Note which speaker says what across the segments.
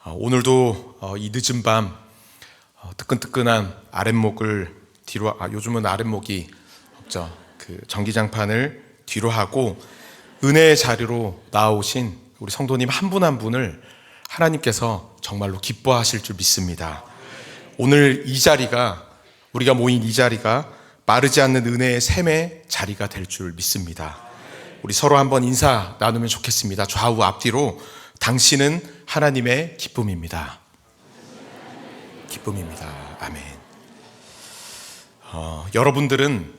Speaker 1: 오늘도 이 늦은 밤 뜨끈뜨끈한 아랫목을 뒤로 요즘은 아랫목이 없죠. 그 전기장판을 뒤로 하고 은혜의 자리로 나오신 우리 성도님 한 분 한 분을 하나님께서 정말로 기뻐하실 줄 믿습니다. 오늘 이 자리가, 우리가 모인 이 자리가 마르지 않는 은혜의 샘의 자리가 될 줄 믿습니다. 우리 서로 한번 인사 나누면 좋겠습니다. 좌우 앞뒤로. 당신은 하나님의 기쁨입니다. 기쁨입니다. 아멘. 여러분들은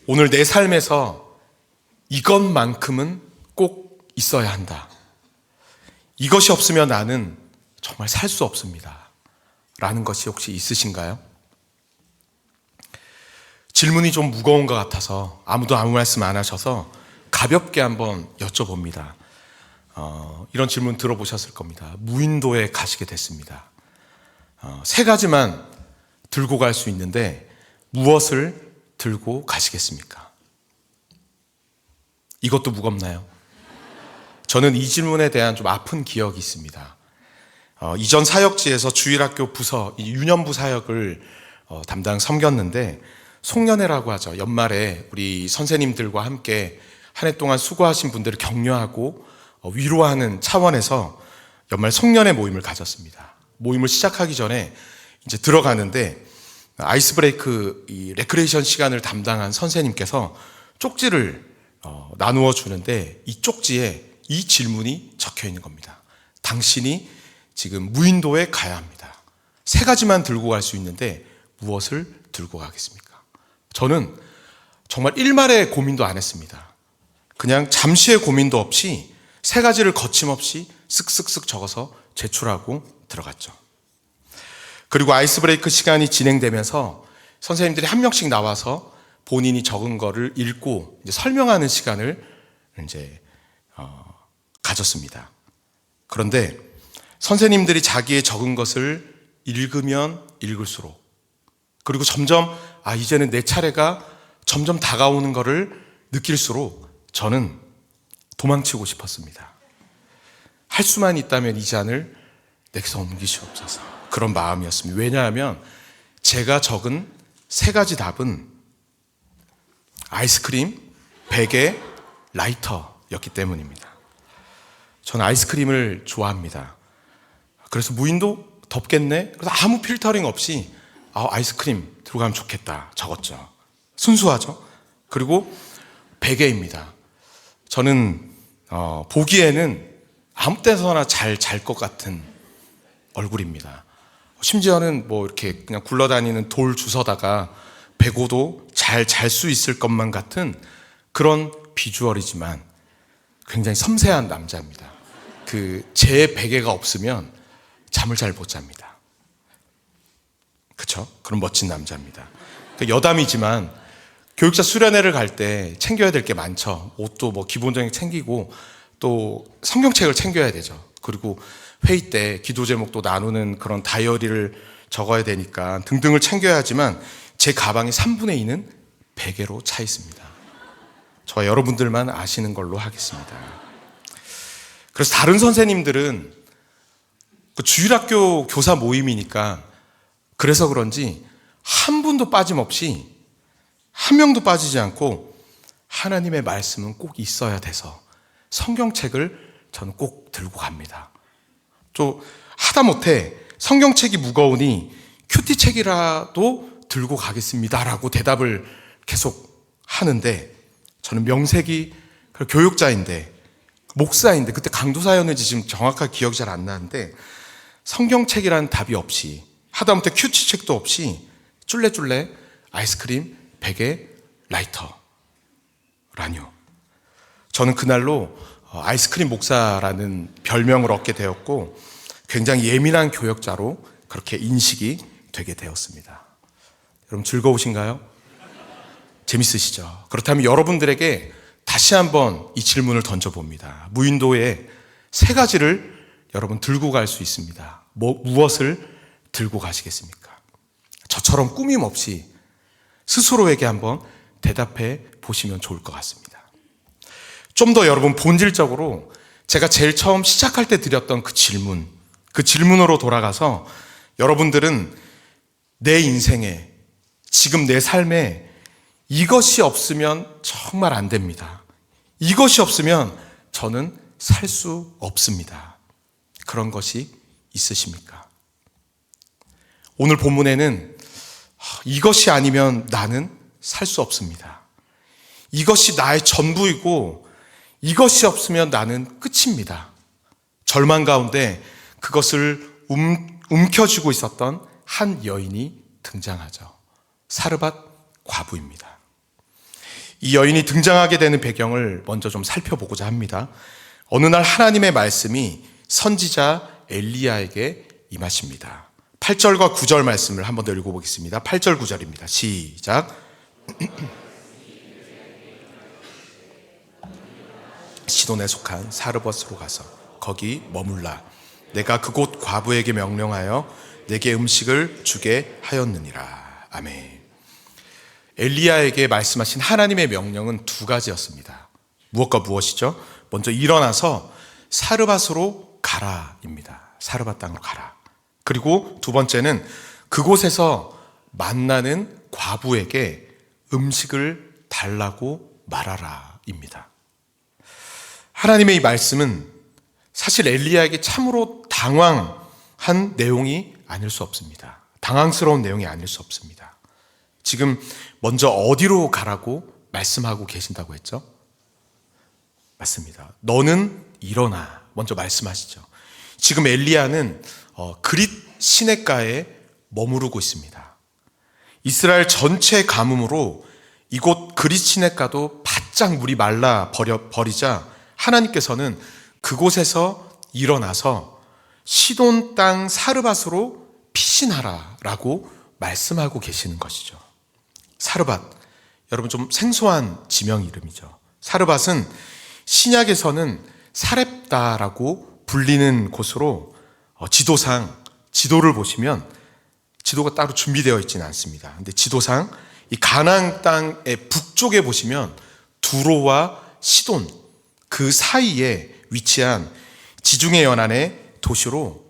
Speaker 1: 오늘 내 삶에서 이것만큼은 꼭 있어야 한다. 이것이 없으면 나는 정말 살 수 없습니다. 라는 것이 혹시 있으신가요? 질문이 좀 무거운 것 같아서 아무도 아무 말씀 안 하셔서 가볍게 한번 여쭤봅니다. 이런 질문 들어보셨을 겁니다. 무인도에 가시게 됐습니다. 세 가지만 들고 갈 수 있는데 무엇을 들고 가시겠습니까? 이것도 무겁나요? 저는 이 질문에 대한 좀 아픈 기억이 있습니다. 이전 사역지에서 주일학교 부서, 유년부 사역을 담당 섬겼는데 송년회라고 하죠. 연말에 우리 선생님들과 함께 한 해 동안 수고하신 분들을 격려하고 위로하는 차원에서 연말 송년회 모임을 가졌습니다. 모임을 시작하기 전에 이제 들어가는데 아이스 브레이크 이 레크레이션 시간을 담당한 선생님께서 쪽지를 나누어 주는데 이 쪽지에 이 질문이 적혀 있는 겁니다. 당신이 지금 무인도에 가야 합니다. 세 가지만 들고 갈 수 있는데 무엇을 들고 가겠습니까? 저는 정말 일말의 고민도 안 했습니다. 그냥 잠시의 고민도 없이 세 가지를 거침없이 쓱쓱쓱 적어서 제출하고 들어갔죠. 그리고 아이스 브레이크 시간이 진행되면서 선생님들이 한 명씩 나와서 본인이 적은 거를 읽고 이제 설명하는 시간을 이제 가졌습니다. 그런데 선생님들이 자기의 적은 것을 읽으면 읽을수록, 그리고 점점 이제는 내 차례가 점점 다가오는 것을 느낄수록 저는 도망치고 싶었습니다. 할 수만 있다면 이 잔을 내게서 옮기시옵소서. 그런 마음이었습니다. 왜냐하면 제가 적은 세 가지 답은 아이스크림, 베개, 라이터였기 때문입니다. 저는 아이스크림을 좋아합니다. 그래서 무인도 덥겠네? 그래서 아무 필터링 없이 아이스크림 들어가면 좋겠다 적었죠. 순수하죠. 그리고 베개입니다. 저는 보기에는 아무 때서나 잘 잘 것 같은 얼굴입니다. 심지어는 뭐 이렇게 그냥 굴러다니는 돌 주워다가 베고도 잘 잘 수 있을 것만 같은 그런 비주얼이지만 굉장히 섬세한 남자입니다. 제 베개가 없으면 잠을 잘 못 잡니다. 그렇죠? 그런 멋진 남자입니다. 여담이지만 교육자 수련회를 갈 때 챙겨야 될 게 많죠. 옷도 뭐 기본적인 챙기고 또 성경책을 챙겨야 되죠. 그리고 회의 때 기도 제목도 나누는 그런 다이어리를 적어야 되니까 등등을 챙겨야 하지만 제 가방의 3분의 2는 베개로 차 있습니다. 저와 여러분들만 아시는 걸로 하겠습니다. 그래서 다른 선생님들은 주일학교 교사 모임이니까 그래서 그런지 한 분도 빠짐없이, 한 명도 빠지지 않고 하나님의 말씀은 꼭 있어야 돼서 성경책을 저는 꼭 들고 갑니다. 또 하다못해 성경책이 무거우니 큐티책이라도 들고 가겠습니다라고 대답을 계속 하는데, 저는 명색이 교육자인데 목사인데 그때 강도사였는지 지금 정확하게 기억이 잘 안 나는데 성경책이라는 답이 없이, 하다못해 큐티책도 없이 쫄래쫄래 아이스크림, 베개, 라이터라뇨. 저는 그날로 아이스크림 목사라는 별명을 얻게 되었고 굉장히 예민한 교역자로 그렇게 인식이 되게 되었습니다. 여러분 즐거우신가요? 재밌으시죠? 그렇다면 여러분들에게 다시 한번 이 질문을 던져봅니다. 무인도에 세 가지를 여러분 들고 갈 수 있습니다. 무엇을 들고 가시겠습니까? 저처럼 꾸밈 없이 스스로에게 한번 대답해 보시면 좋을 것 같습니다. 좀 더 여러분 본질적으로 제가 제일 처음 시작할 때 드렸던 그 질문, 그 질문으로 돌아가서 여러분들은 내 인생에, 지금 내 삶에 이것이 없으면 정말 안 됩니다. 이것이 없으면 저는 살 수 없습니다. 그런 것이 있으십니까? 오늘 본문에는 이것이 아니면 나는 살 수 없습니다. 이것이 나의 전부이고 이것이 없으면 나는 끝입니다. 절망 가운데 그것을 움켜쥐고 있었던 한 여인이 등장하죠. 사르밧 과부입니다. 이 여인이 등장하게 되는 배경을 먼저 좀 살펴보고자 합니다. 어느 날 하나님의 말씀이 선지자 엘리야에게 임하십니다. 8절과 9절 말씀을 한번 더 읽어보겠습니다. 8절 9절입니다. 시작. 시돈에 속한 사르밧으로 가서 거기 머물라. 내가 그곳 과부에게 명령하여 내게 음식을 주게 하였느니라. 아멘. 엘리야에게 말씀하신 하나님의 명령은 두 가지였습니다. 무엇과 무엇이죠? 먼저 일어나서 사르밧으로 가라입니다. 사르밧 땅으로 가라. 그리고 두 번째는 그곳에서 만나는 과부에게 음식을 달라고 말하라입니다. 하나님의 이 말씀은 사실 엘리야에게 참으로 당황한 내용이 아닐 수 없습니다. 당황스러운 내용이 아닐 수 없습니다. 지금 먼저 어디로 가라고 말씀하고 계신다고 했죠? 맞습니다. 너는 일어나. 먼저 말씀하시죠. 지금 엘리야는 그릿 시냇가에 머무르고 있습니다. 이스라엘 전체 가뭄으로 이곳 그릿 시냇가도 바짝 물이 말라 버리자 하나님께서는 그곳에서 일어나서 시돈 땅 사르밧으로 피신하라라고 말씀하고 계시는 것이죠. 사르밧, 여러분 좀 생소한 지명 이름이죠. 사르밧은 신약에서는 사렙다라고 불리는 곳으로 지도를 보시면 지도가 따로 준비되어 있지는 않습니다. 근데 지도상 이 가나안 땅의 북쪽에 보시면 두로와 시돈 그 사이에 위치한 지중해 연안의 도시로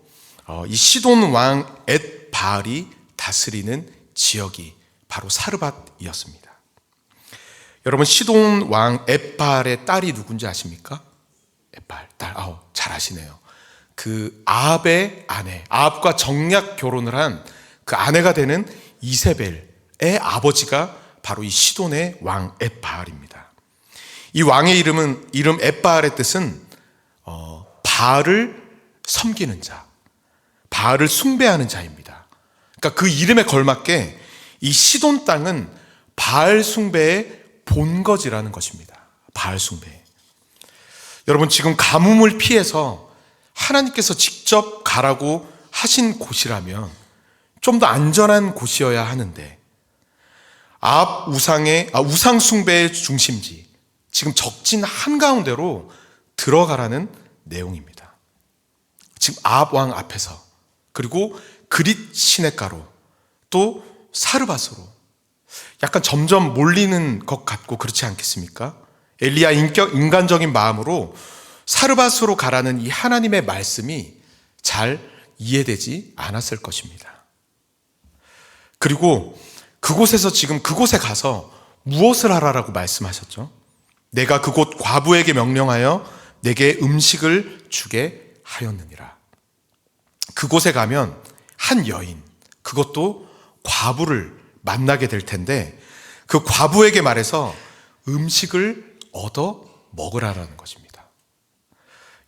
Speaker 1: 이 시돈 왕 엣바알이 다스리는 지역이 바로 사르밧이었습니다. 여러분 시돈 왕 엣바알의 딸이 누군지 아십니까? 엣바알 딸, 잘 아시네요. 그 아합의 아내, 아합과 정략 결혼을 한 그 아내가 되는 이세벨의 아버지가 바로 이 시돈의 왕 엣바알입니다. 이 왕의 이름 엣바알의 뜻은 바알을 섬기는 자, 바알을 숭배하는 자입니다. 그러니까 그 이름에 걸맞게 이 시돈 땅은 바알 숭배의 본거지라는 것입니다. 바알 숭배. 여러분 지금 가뭄을 피해서 하나님께서 직접 가라고 하신 곳이라면 좀 더 안전한 곳이어야 하는데 아합 우상 숭배의 중심지, 지금 적진 한가운데로 들어가라는 내용입니다. 지금 아합 왕 앞에서, 그리고 그릿 시냇가로, 또 사르밧으로 약간 점점 몰리는 것 같고 그렇지 않겠습니까? 엘리야 인간적인 마음으로 사르밧으로 가라는 이 하나님의 말씀이 잘 이해되지 않았을 것입니다. 그리고 그곳에 가서 무엇을 하라라고 말씀하셨죠? 내가 그곳 과부에게 명령하여 내게 음식을 주게 하였느니라. 그곳에 가면 한 여인, 그것도 과부를 만나게 될 텐데 그 과부에게 말해서 음식을 얻어 먹으라라는 것입니다.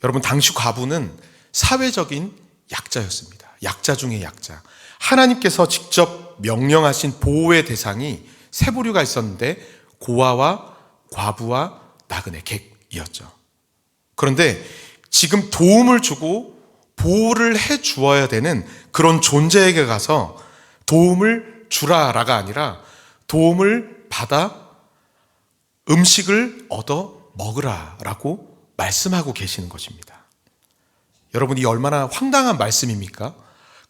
Speaker 1: 여러분 당시 과부는 사회적인 약자였습니다. 약자 중에 약자. 하나님께서 직접 명령하신 보호의 대상이 세 부류가 있었는데 고아와 과부와 나그네 객이었죠. 그런데 지금 도움을 주고 보호를 해 주어야 되는 그런 존재에게 가서 도움을 주라라가 아니라 도움을 받아 음식을 얻어 먹으라라고 말씀하고 계시는 것입니다. 여러분 이 얼마나 황당한 말씀입니까?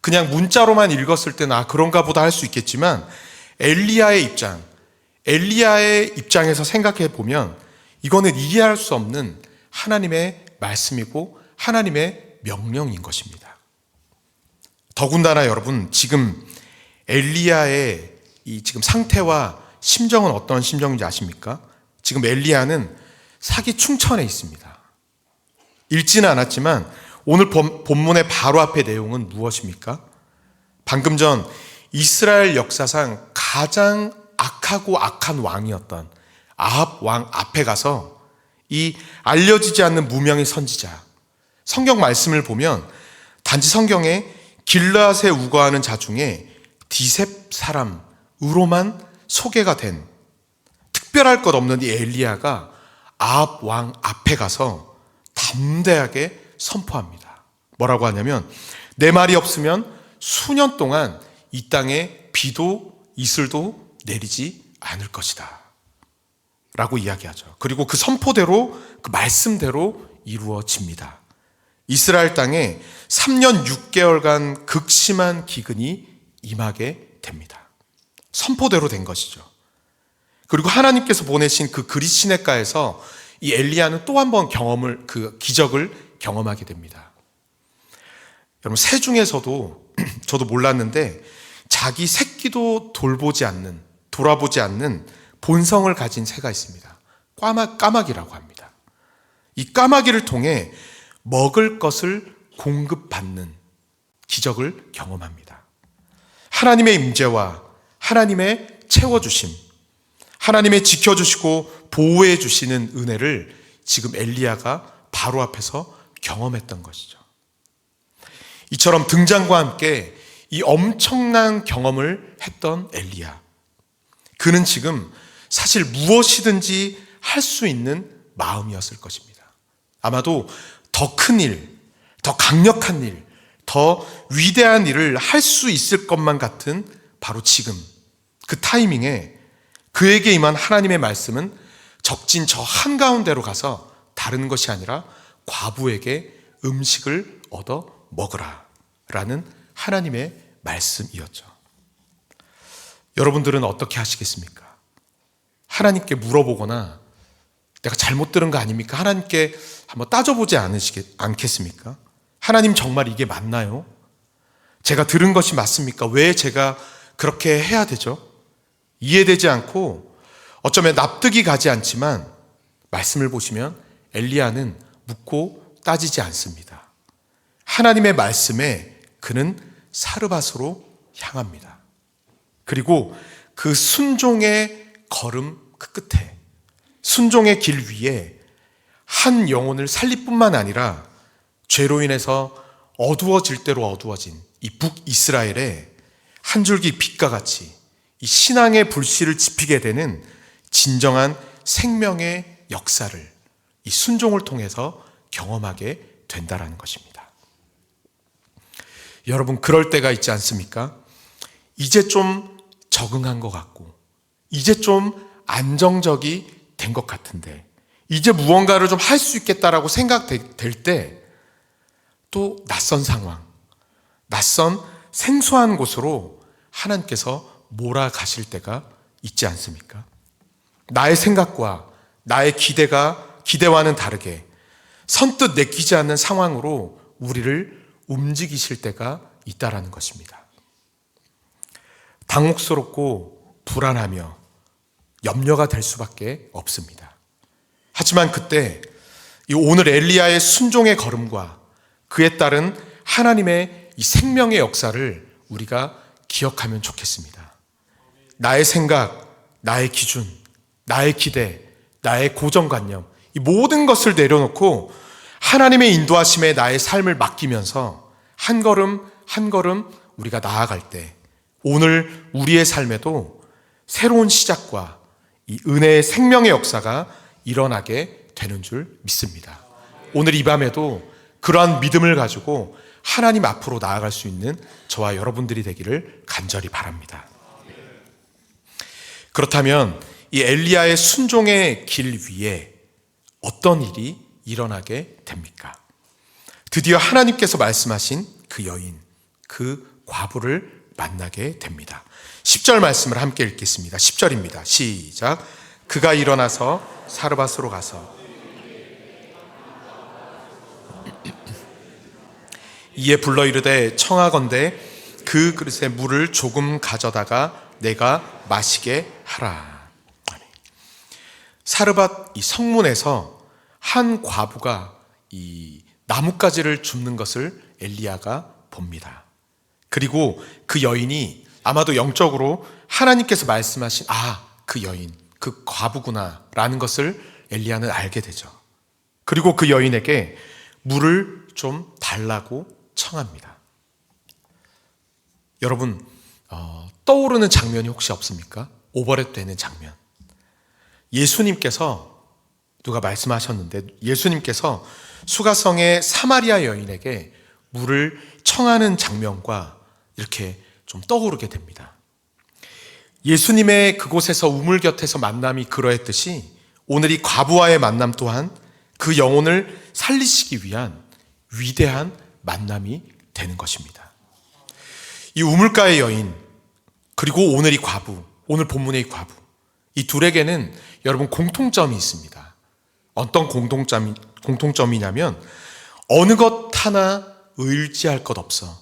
Speaker 1: 그냥 문자로만 읽었을 때는 그런가 보다 할 수 있겠지만 엘리야의 입장에서 생각해 보면 이거는 이해할 수 없는 하나님의 말씀이고 하나님의 명령인 것입니다. 더군다나 여러분, 지금 엘리야의 이 지금 상태와 심정은 어떤 심정인지 아십니까? 지금 엘리야는 사기 충천에 있습니다. 읽지는 않았지만 오늘 본문의 바로 앞의 내용은 무엇입니까? 방금 전 이스라엘 역사상 가장 악하고 악한 왕이었던 아합 왕 앞에 가서 이 알려지지 않는 무명의 선지자, 성경 말씀을 보면 단지 성경에 길르앗에 우거하는 자 중에 디셉 사람으로만 소개가 된 특별할 것 없는 이 엘리야가 아합 왕 앞에 가서 담대하게 선포합니다. 뭐라고 하냐면, 내 말이 없으면 수년 동안 이 땅에 비도 이슬도 내리지 않을 것이다 라고 이야기하죠. 그리고 그 선포대로, 그 말씀대로 이루어집니다. 이스라엘 땅에 3년 6개월간 극심한 기근이 임하게 됩니다. 선포대로 된 것이죠. 그리고 하나님께서 보내신 그 그릿 시내가에서 이 엘리야는 또 한 번 그 기적을 경험하게 됩니다. 여러분, 새 중에서도 저도 몰랐는데 자기 새끼도 돌아보지 않는 본성을 가진 새가 있습니다. 까마귀라고 합니다. 이 까마귀를 통해 먹을 것을 공급받는 기적을 경험합니다. 하나님의 임재와 하나님의 채워주심, 하나님의 지켜주시고 보호해 주시는 은혜를 지금 엘리야가 바로 앞에서 경험했던 것이죠. 이처럼 등장과 함께 이 엄청난 경험을 했던 엘리야, 그는 지금 사실 무엇이든지 할 수 있는 마음이었을 것입니다. 아마도 더 큰 일, 더 강력한 일, 더 위대한 일을 할 수 있을 것만 같은 바로 지금 그 타이밍에 그에게 임한 하나님의 말씀은 적진 저 한가운데로 가서 다른 것이 아니라 과부에게 음식을 얻어 먹으라 라는 하나님의 말씀이었죠. 여러분들은 어떻게 하시겠습니까? 하나님께 물어보거나 내가 잘못 들은 거 아닙니까? 하나님께 한번 따져보지 않겠습니까? 하나님, 정말 이게 맞나요? 제가 들은 것이 맞습니까? 왜 제가 그렇게 해야 되죠? 이해되지 않고 어쩌면 납득이 가지 않지만 말씀을 보시면 엘리야는 묻고 따지지 않습니다. 하나님의 말씀에 그는 사르밧으로 향합니다. 그리고 그 순종의 걸음 그 끝에, 순종의 길 위에 한 영혼을 살릴 뿐만 아니라 죄로 인해서 어두워질 대로 어두워진 이 북이스라엘에 한 줄기 빛과 같이 이 신앙의 불씨를 지피게 되는 진정한 생명의 역사를 이 순종을 통해서 경험하게 된다라는 것입니다. 여러분, 그럴 때가 있지 않습니까? 이제 좀 적응한 것 같고, 이제 좀 안정적이 된 것 같은데, 이제 무언가를 좀 할 수 있겠다라고 생각될 때 또 낯선 상황, 낯선 생소한 곳으로 하나님께서 몰아가실 때가 있지 않습니까? 나의 생각과 나의 기대와는 다르게 선뜻 내키지 않는 상황으로 우리를 움직이실 때가 있다라는 것입니다. 당혹스럽고 불안하며 염려가 될 수밖에 없습니다. 하지만 그때 이 오늘 엘리야의 순종의 걸음과 그에 따른 하나님의 이 생명의 역사를 우리가 기억하면 좋겠습니다. 나의 생각, 나의 기준, 나의 기대, 나의 고정관념, 이 모든 것을 내려놓고 하나님의 인도하심에 나의 삶을 맡기면서 한 걸음 한 걸음 우리가 나아갈 때 오늘 우리의 삶에도 새로운 시작과 이 은혜의 생명의 역사가 일어나게 되는 줄 믿습니다. 오늘 이 밤에도 그러한 믿음을 가지고 하나님 앞으로 나아갈 수 있는 저와 여러분들이 되기를 간절히 바랍니다. 그렇다면 이 엘리야의 순종의 길 위에 어떤 일이 일어나게 됩니까? 드디어 하나님께서 말씀하신 그 여인, 그 과부를 만나게 됩니다. 10절 말씀을 함께 읽겠습니다. 10절입니다. 시작. 그가 일어나서 사르밧으로 가서 이에 불러 이르되 청하건대 그 그릇에 물을 조금 가져다가 내가 마시게 하라. 사르밧 이 성문에서 한 과부가 이 나뭇가지를 줍는 것을 엘리야가 봅니다. 그리고 그 여인이 아마도 영적으로 하나님께서 말씀하신 그 여인, 그 과부구나 라는 것을 엘리야는 알게 되죠. 그리고 그 여인에게 물을 좀 달라고 청합니다. 여러분, 떠오르는 장면이 혹시 없습니까? 오버랩 되는 장면. 예수님께서 누가 말씀하셨는데 예수님께서 수가성의 사마리아 여인에게 물을 청하는 장면과 이렇게 좀 떠오르게 됩니다. 예수님의 그곳에서 우물 곁에서 만남이 그러했듯이 오늘 이 과부와의 만남 또한 그 영혼을 살리시기 위한 위대한 만남이 되는 것입니다. 이 우물가의 여인, 그리고 오늘 이 과부, 오늘 본문의 이 과부, 이 둘에게는 여러분 공통점이 있습니다. 어떤 공통점이냐면 어느 것 하나 의지할 것 없어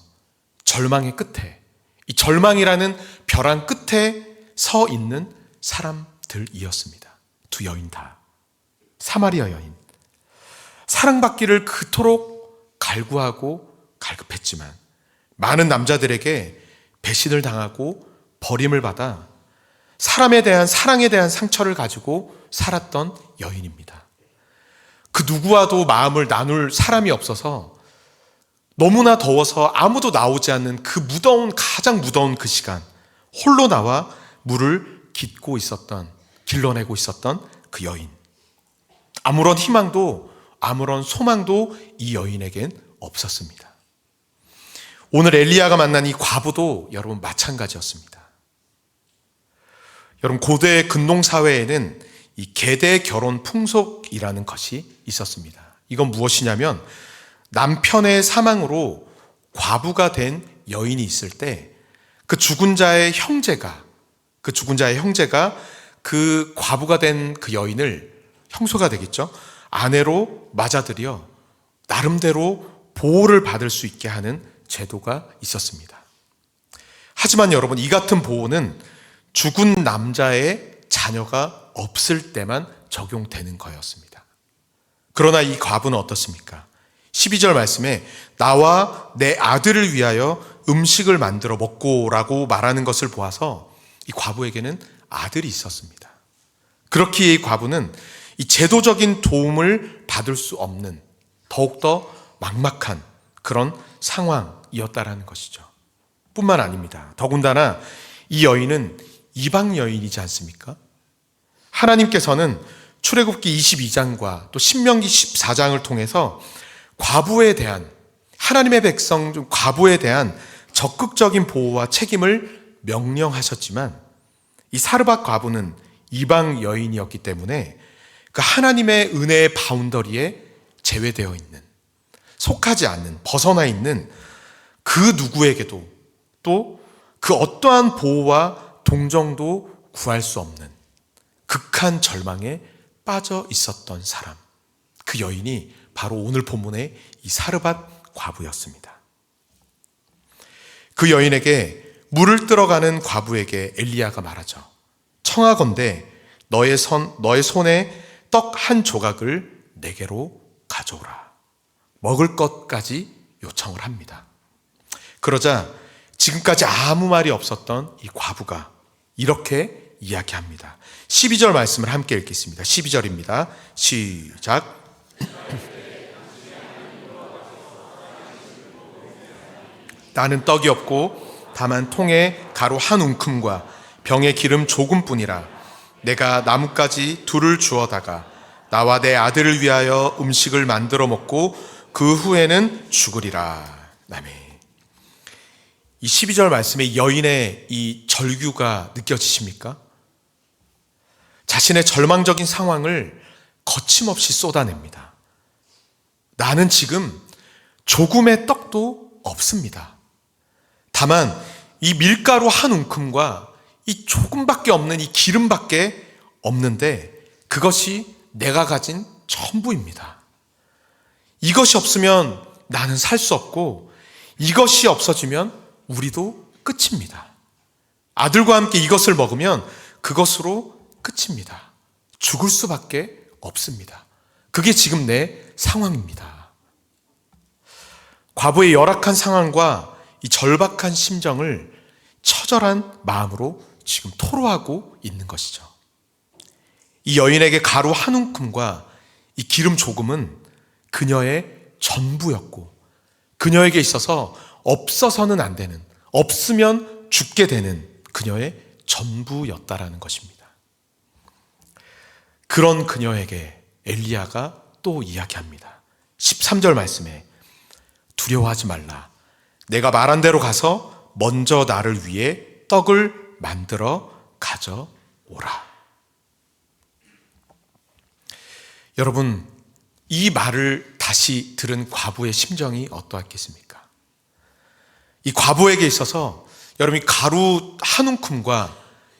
Speaker 1: 절망의 끝에, 이 절망이라는 벼랑 끝에 서 있는 사람들이었습니다. 두 여인 다. 사마리아 여인. 사랑받기를 그토록 갈구하고 갈급했지만 많은 남자들에게 배신을 당하고 버림을 받아 사람에 대한 사랑에 대한 상처를 가지고 살았던 여인입니다. 그 누구와도 마음을 나눌 사람이 없어서 너무나 더워서 아무도 나오지 않는 그 가장 무더운 그 시간, 홀로 나와 물을 길러내고 있었던 그 여인. 아무런 희망도 아무런 소망도 이 여인에겐 없었습니다. 오늘 엘리야가 만난 이 과부도 여러분 마찬가지였습니다. 여러분 고대 근동사회에는 이 계대 결혼 풍속이라는 것이 있었습니다. 이건 무엇이냐면 남편의 사망으로 과부가 된 여인이 있을 때 그 죽은 자의 형제가 그 과부가 된 그 여인을 형수가 되겠죠. 아내로 맞아들여 나름대로 보호를 받을 수 있게 하는 제도가 있었습니다. 하지만 여러분 이 같은 보호는 죽은 남자의 자녀가 없을 때만 적용되는 거였습니다. 그러나 이 과부는 어떻습니까? 12절 말씀에 나와 내 아들을 위하여 음식을 만들어 먹고라고 말하는 것을 보아서 이 과부에게는 아들이 있었습니다. 그렇기에 이 과부는 이 제도적인 도움을 받을 수 없는 더욱더 막막한 그런 상황이었다라는 것이죠. 뿐만 아닙니다. 더군다나 이 여인은 이방 여인이지 않습니까? 하나님께서는 출애굽기 22장과 또 신명기 14장을 통해서 과부에 대한 하나님의 백성 과부에 대한 적극적인 보호와 책임을 명령하셨지만 이 사르밧 과부는 이방 여인이었기 때문에 그 하나님의 은혜의 바운더리에 제외되어 있는, 속하지 않는, 벗어나 있는 그 누구에게도 또 그 어떠한 보호와 동정도 구할 수 없는 극한 절망에 빠져 있었던 사람, 그 여인이 바로 오늘 본문의 이 사르밧 과부였습니다. 그 여인에게 물을 들어가는 과부에게 엘리야가 말하죠. 청하건대 너의 손에 떡 한 조각을 내게로 가져오라. 먹을 것까지 요청을 합니다. 그러자 지금까지 아무 말이 없었던 이 과부가 이렇게 이야기합니다. 12절 말씀을 함께 읽겠습니다. 12절입니다. 시작. 나는 떡이 없고 다만 통에 가루 한 움큼과 병에 기름 조금뿐이라. 내가 나뭇가지 둘을 주어다가 나와 내 아들을 위하여 음식을 만들어 먹고 그 후에는 죽으리라. 아멘. 이 12절 말씀에 여인의 이 절규가 느껴지십니까? 자신의 절망적인 상황을 거침없이 쏟아냅니다. 나는 지금 조금의 떡도 없습니다. 다만 이 밀가루 한 움큼과 이 조금밖에 없는 이 기름밖에 없는데 그것이 내가 가진 전부입니다. 이것이 없으면 나는 살 수 없고 이것이 없어지면 우리도 끝입니다. 아들과 함께 이것을 먹으면 그것으로 끝입니다. 죽을 수밖에 없습니다. 그게 지금 내 상황입니다. 과부의 열악한 상황과 이 절박한 심정을 처절한 마음으로 지금 토로하고 있는 것이죠. 이 여인에게 가루 한 움큼과 이 기름 조금은 그녀의 전부였고, 그녀에게 있어서 없어서는 안 되는, 없으면 죽게 되는 그녀의 전부였다라는 것입니다. 그런 그녀에게 엘리야가 또 이야기합니다. 13절 말씀에 두려워하지 말라. 내가 말한 대로 가서 먼저 나를 위해 떡을 만들어 가져오라. 여러분, 이 말을 다시 들은 과부의 심정이 어떠했겠습니까? 이 과부에게 있어서 여러분, 이 가루 한 움큼과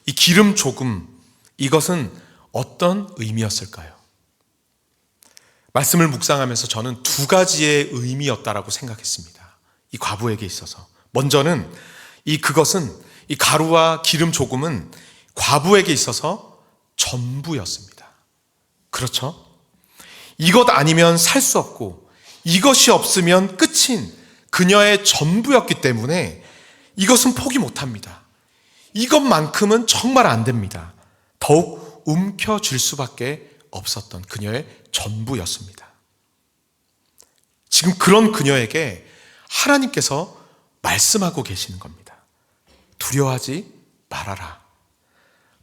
Speaker 1: 이 기름 조금, 이것은 어떤 의미였을까요? 말씀을 묵상하면서 저는 두 가지의 의미였다라고 생각했습니다. 이 과부에게 있어서. 먼저는 그것은 이 가루와 기름 조금은 과부에게 있어서 전부였습니다. 그렇죠? 이것 아니면 살 수 없고 이것이 없으면 끝인 그녀의 전부였기 때문에 이것은 포기 못합니다. 이것만큼은 정말 안 됩니다. 더욱 움켜쥘 수밖에 없었던 그녀의 전부였습니다. 지금 그런 그녀에게 하나님께서 말씀하고 계시는 겁니다. 두려워하지 말아라.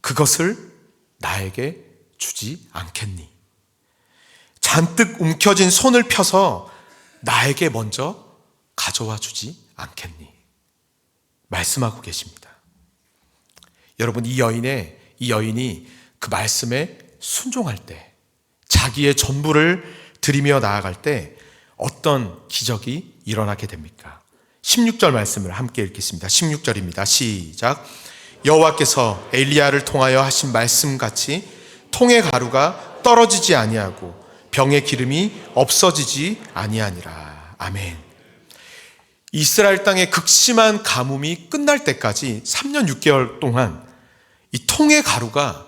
Speaker 1: 그것을 나에게 주지 않겠니? 잔뜩 움켜진 손을 펴서 나에게 먼저 가져와 주지 않겠니? 말씀하고 계십니다. 여러분, 이 여인이 그 말씀에 순종할 때, 자기의 전부를 드리며 나아갈 때 어떤 기적이 일어나게 됩니까? 16절 말씀을 함께 읽겠습니다. 16절입니다. 시작. 여호와께서 엘리야를 통하여 하신 말씀같이 통의 가루가 떨어지지 아니하고 병의 기름이 없어지지 아니하니라. 아멘. 이스라엘 땅의 극심한 가뭄이 끝날 때까지 3년 6개월 동안 이 통의 가루가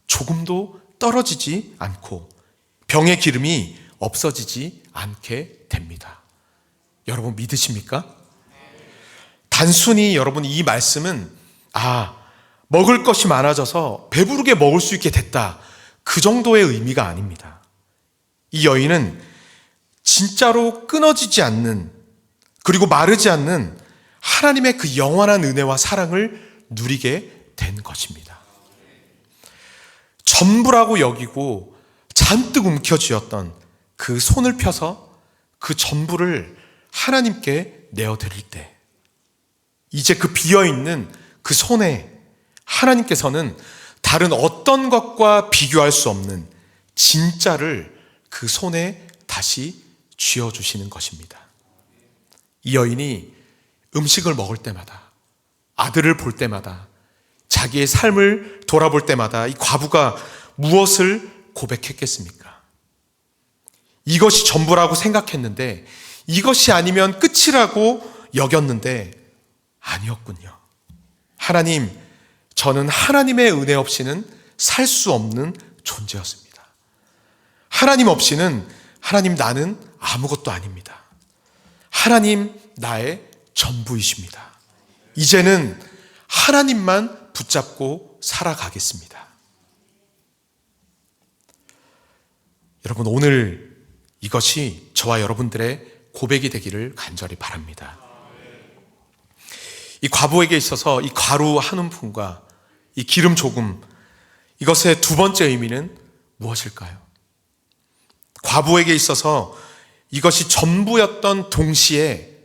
Speaker 1: 조금도 떨어지지 않고 병의 기름이 없어지지 않게 됩니다. 여러분 믿으십니까? 단순히 여러분 이 말씀은 먹을 것이 많아져서 배부르게 먹을 수 있게 됐다, 그 정도의 의미가 아닙니다. 이 여인은 진짜로 끊어지지 않는, 그리고 마르지 않는 하나님의 그 영원한 은혜와 사랑을 누리게 된 것입니다. 전부라고 여기고 잔뜩 움켜쥐었던 그 손을 펴서 그 전부를 하나님께 내어드릴 때, 이제 그 비어있는 그 손에 하나님께서는 다른 어떤 것과 비교할 수 없는 진짜를 그 손에 다시 쥐어주시는 것입니다. 이 여인이 음식을 먹을 때마다, 아들을 볼 때마다, 자기의 삶을 돌아볼 때마다 이 과부가 무엇을 고백했겠습니까? 이것이 전부라고 생각했는데, 이것이 아니면 끝이라고 여겼는데 아니었군요. 하나님, 저는 하나님의 은혜 없이는 살 수 없는 존재였습니다. 하나님 없이는, 하나님 나는 아무것도 아닙니다. 하나님 나의 전부이십니다. 이제는 하나님만 붙잡고 살아가겠습니다. 여러분, 오늘 이것이 저와 여러분들의 고백이 되기를 간절히 바랍니다. 이 과부에게 있어서 이 가루 한 움큼과 이 기름 조금, 이것의 두 번째 의미는 무엇일까요? 과부에게 있어서 이것이 전부였던 동시에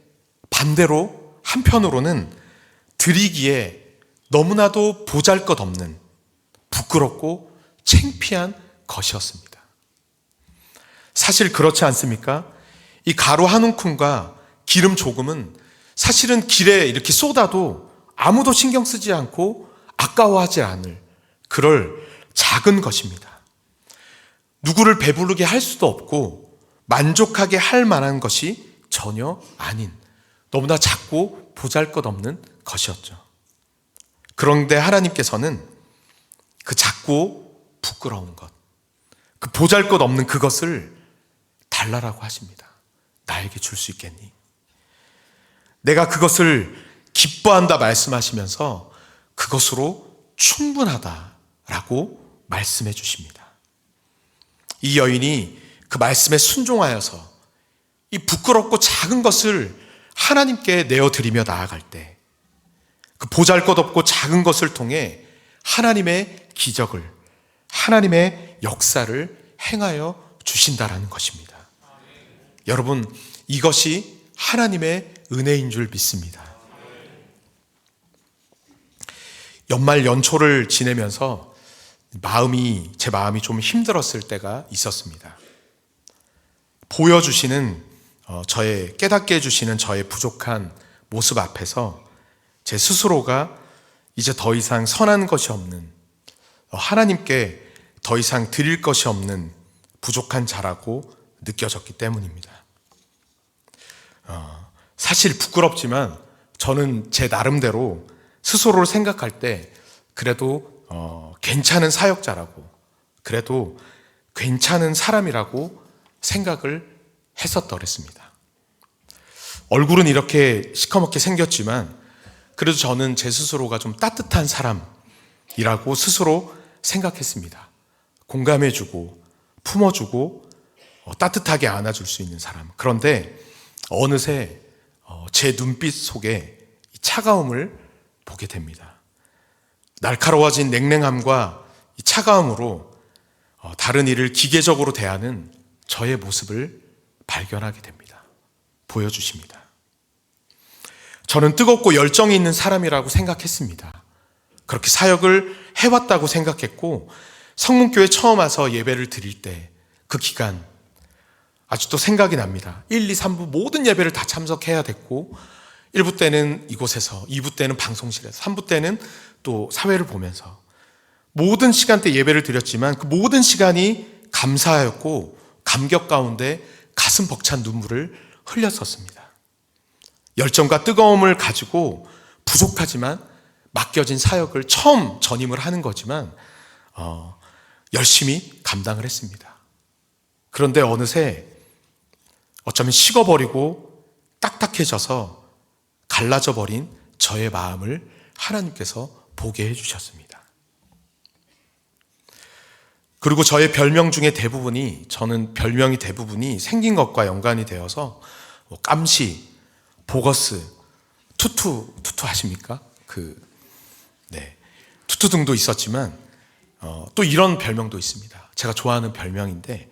Speaker 1: 반대로 한편으로는 드리기에 너무나도 보잘것없는, 부끄럽고 창피한 것이었습니다. 사실 그렇지 않습니까? 이 가루 한 움큼과 기름 조금은 사실은 길에 이렇게 쏟아도 아무도 신경 쓰지 않고 아까워하지 않을 그럴 작은 것입니다. 누구를 배부르게 할 수도 없고 만족하게 할 만한 것이 전혀 아닌 너무나 작고 보잘것없는 것이었죠. 그런데 하나님께서는 그 작고 부끄러운 것, 그 보잘것없는 그것을 달라라고 하십니다. 나에게 줄 수 있겠니? 내가 그것을 기뻐한다 말씀하시면서 그것으로 충분하다라고 말씀해 주십니다. 이 여인이 그 말씀에 순종하여서 이 부끄럽고 작은 것을 하나님께 내어드리며 나아갈 때 그 보잘것없고 작은 것을 통해 하나님의 기적을, 하나님의 역사를 행하여 주신다라는 것입니다. 여러분, 이것이 하나님의 은혜인 줄 믿습니다. 연말 연초를 지내면서 제 마음이 좀 힘들었을 때가 있었습니다. 보여주시는 저의 깨닫게 해주시는 저의 부족한 모습 앞에서 제 스스로가 이제 더 이상 선한 것이 없는, 하나님께 더 이상 드릴 것이 없는 부족한 자라고 느껴졌기 때문입니다. 사실 부끄럽지만 저는 제 나름대로 스스로를 생각할 때 그래도 괜찮은 사역자라고, 그래도 괜찮은 사람이라고 생각을 했었더랬습니다. 얼굴은 이렇게 시커멓게 생겼지만 그래도 저는 제 스스로가 좀 따뜻한 사람이라고 스스로 생각했습니다. 공감해주고 품어주고 따뜻하게 안아줄 수 있는 사람. 그런데 어느새 제 눈빛 속에 차가움을 보게 됩니다. 날카로워진 냉랭함과 이 차가움으로 다른 이를 기계적으로 대하는 저의 모습을 발견하게 됩니다. 보여주십니다. 저는 뜨겁고 열정이 있는 사람이라고 생각했습니다. 그렇게 사역을 해왔다고 생각했고, 성문교회 처음 와서 예배를 드릴 때 그 기간 아직도 생각이 납니다. 1, 2, 3부 모든 예배를 다 참석해야 됐고, 1부 때는 이곳에서, 2부 때는 방송실에서, 3부 때는 또 사회를 보면서 모든 시간대 예배를 드렸지만 그 모든 시간이 감사하였고 감격 가운데 가슴 벅찬 눈물을 흘렸었습니다. 열정과 뜨거움을 가지고 부족하지만 맡겨진 사역을 처음 전임을 하는 거지만 열심히 감당을 했습니다. 그런데 어느새 어쩌면 식어버리고 딱딱해져서 갈라져 버린 저의 마음을 하나님께서 보게 해주셨습니다. 그리고 저의 별명 중에 대부분이, 저는 별명이 대부분이 생긴 것과 연관이 되어서 깜시, 보거스, 투투 아십니까? 투투 등도 있었지만 또 이런 별명도 있습니다. 제가 좋아하는 별명인데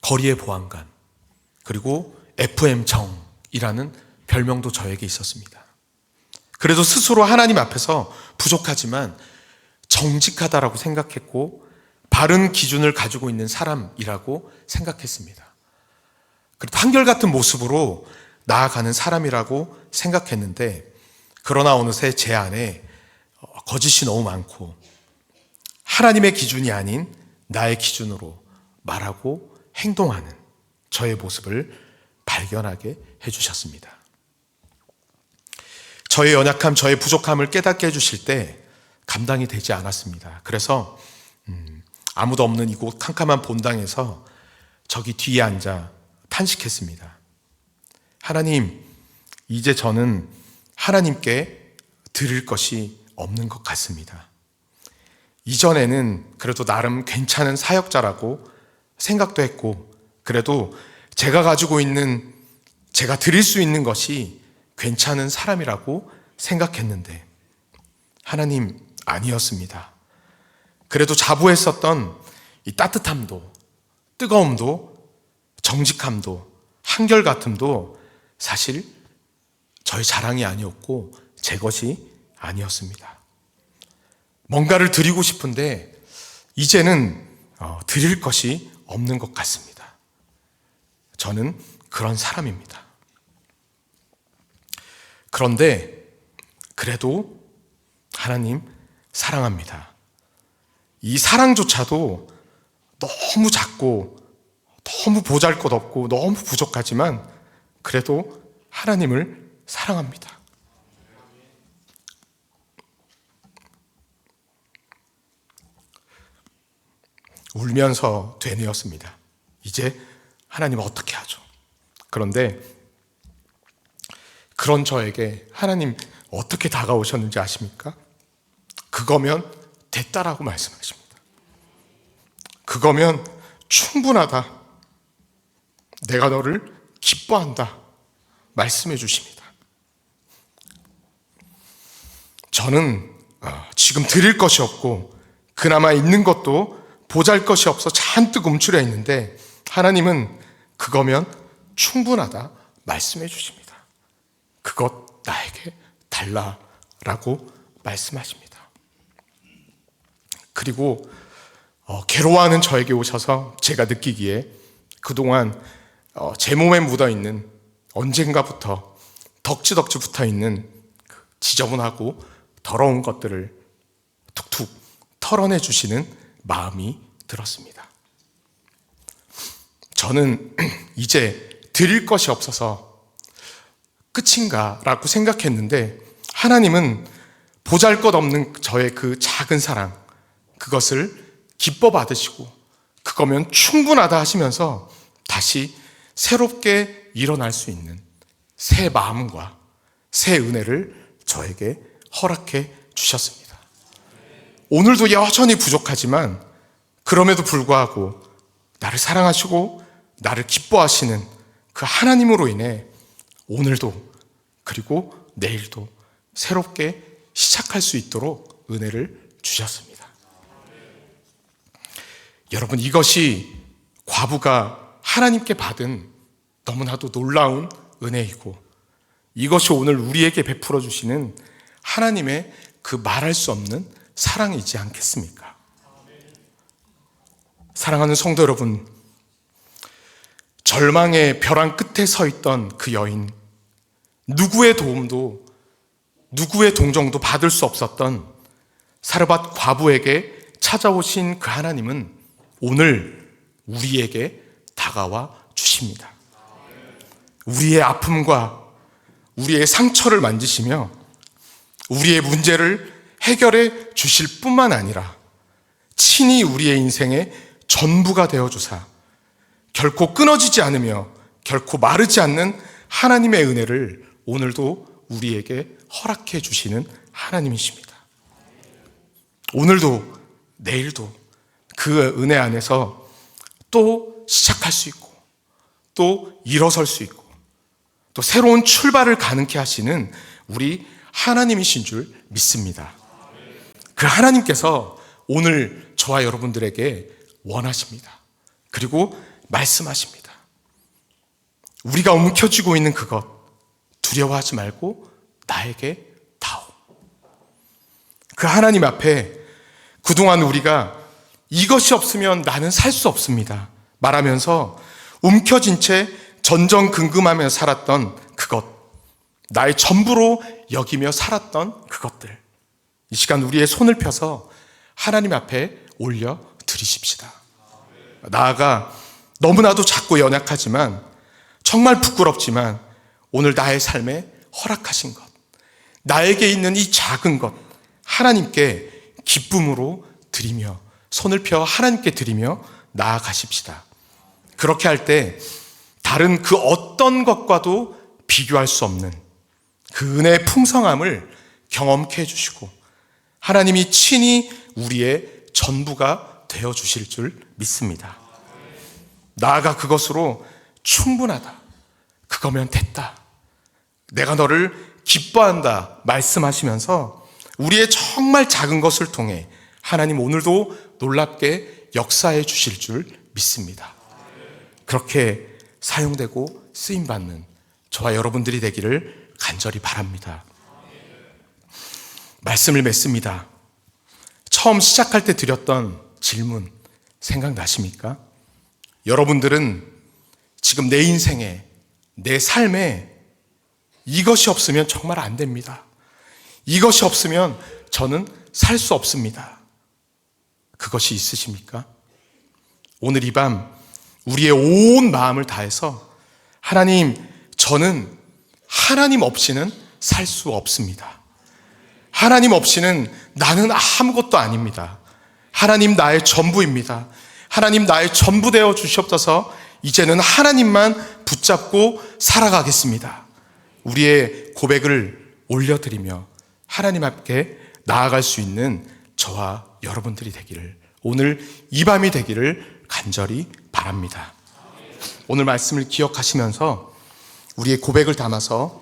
Speaker 1: 거리의 보안관, 그리고 FM정이라는 별명도 저에게 있었습니다. 그래도 스스로 하나님 앞에서 부족하지만 정직하다라고 생각했고 바른 기준을 가지고 있는 사람이라고 생각했습니다. 그래도 한결같은 모습으로 나아가는 사람이라고 생각했는데, 그러나 어느새 제 안에 거짓이 너무 많고 하나님의 기준이 아닌 나의 기준으로 말하고 행동하는 저의 모습을 발견하게 해주셨습니다. 저의 연약함, 저의 부족함을 깨닫게 해주실 때 감당이 되지 않았습니다. 그래서 아무도 없는 이곳 캄캄한 본당에서 저기 뒤에 앉아 탄식했습니다. 하나님, 이제 저는 하나님께 드릴 것이 없는 것 같습니다. 이전에는 그래도 나름 괜찮은 사역자라고 생각도 했고, 그래도 제가 가지고 있는, 제가 드릴 수 있는 것이 괜찮은 사람이라고 생각했는데 하나님, 아니었습니다. 그래도 자부했었던 이 따뜻함도, 뜨거움도, 정직함도, 한결같음도 사실 저의 자랑이 아니었고 제 것이 아니었습니다. 뭔가를 드리고 싶은데 이제는 드릴 것이 없는 것 같습니다. 저는 그런 사람입니다. 그런데 그래도 하나님 사랑합니다. 이 사랑조차도 너무 작고 너무 보잘것없고 너무 부족하지만 그래도 하나님을 사랑합니다. 울면서 되뇌었습니다. 이제 하나님 어떻게 하죠? 그런데 그런 저에게 하나님 어떻게 다가오셨는지 아십니까? 그거면 됐다라고 말씀하십니다. 그거면 충분하다. 내가 너를 기뻐한다. 말씀해 주십니다. 저는 지금 드릴 것이 없고 그나마 있는 것도 보잘것이 없어 잔뜩 움츠려 있는데 하나님은 그거면 충분하다 말씀해 주십니다. 그것 나에게 달라라고 말씀하십니다. 그리고 괴로워하는 저에게 오셔서 제가 느끼기에 그동안 제 몸에 묻어있는 언젠가부터 덕지덕지 붙어있는 지저분하고 더러운 것들을 툭툭 털어내 주시는 마음이 들었습니다. 저는 이제 드릴 것이 없어서 끝인가 라고 생각했는데 하나님은 보잘것없는 저의 그 작은 사랑, 그것을 기뻐 받으시고 그거면 충분하다 하시면서 다시 새롭게 일어날 수 있는 새 마음과 새 은혜를 저에게 허락해 주셨습니다. 오늘도 여전히 부족하지만 그럼에도 불구하고 나를 사랑하시고 나를 기뻐하시는 그 하나님으로 인해 오늘도 그리고 내일도 새롭게 시작할 수 있도록 은혜를 주셨습니다. 여러분, 이것이 과부가 하나님께 받은 너무나도 놀라운 은혜이고 이것이 오늘 우리에게 베풀어 주시는 하나님의 그 말할 수 없는 사랑이지 않겠습니까? 사랑하는 성도 여러분, 절망의 벼랑 끝에 서 있던 그 여인, 누구의 도움도 누구의 동정도 받을 수 없었던 사르밧 과부에게 찾아오신 그 하나님은 오늘 우리에게 다가와 주십니다. 우리의 아픔과 우리의 상처를 만지시며 우리의 문제를 해결해 주실 뿐만 아니라 친히 우리의 인생의 전부가 되어주사 결코 끊어지지 않으며 결코 마르지 않는 하나님의 은혜를 오늘도 우리에게 허락해 주시는 하나님이십니다. 오늘도 내일도 그 은혜 안에서 또 시작할 수 있고 또 일어설 수 있고 또 새로운 출발을 가능케 하시는 우리 하나님이신 줄 믿습니다. 그 하나님께서 오늘 저와 여러분들에게 원하십니다. 그리고 말씀하십니다. 우리가 움켜쥐고 있는 그것 두려워하지 말고 나에게 다오. 그 하나님 앞에 그동안 우리가 이것이 없으면 나는 살 수 없습니다 말하면서 움켜쥔 채 전전긍긍하며 살았던 그것, 나의 전부로 여기며 살았던 그것들, 이 시간 우리의 손을 펴서 하나님 앞에 올려 드리십시다. 나아가 너무나도 작고 연약하지만 정말 부끄럽지만 오늘 나의 삶에 허락하신 것, 나에게 있는 이 작은 것 하나님께 기쁨으로 드리며 손을 펴 하나님께 드리며 나아가십시다. 그렇게 할 때 다른 그 어떤 것과도 비교할 수 없는 그 은혜의 풍성함을 경험케 해주시고 하나님이 친히 우리의 전부가 되어주실 줄 믿습니다. 나아가 그것으로 충분하다, 그거면 됐다, 내가 너를 기뻐한다 말씀하시면서 우리의 정말 작은 것을 통해 하나님 오늘도 놀랍게 역사해 주실 줄 믿습니다. 그렇게 사용되고 쓰임받는 저와 여러분들이 되기를 간절히 바랍니다. 말씀을 맺습니다. 처음 시작할 때 드렸던 질문 생각나십니까? 여러분들은 지금 내 인생에, 내 삶에 이것이 없으면 정말 안 됩니다. 이것이 없으면 저는 살 수 없습니다. 그것이 있으십니까? 오늘 이 밤 우리의 온 마음을 다해서 하나님, 저는 하나님 없이는 살 수 없습니다. 하나님 없이는 나는 아무것도 아닙니다. 하나님 나의 전부입니다. 하나님 나의 전부 되어 주시옵소서. 이제는 하나님만 붙잡고 살아가겠습니다. 우리의 고백을 올려드리며 하나님 앞에 나아갈 수 있는 저와 여러분들이 되기를, 오늘 이 밤이 되기를 간절히 바랍니다. 오늘 말씀을 기억하시면서 우리의 고백을 담아서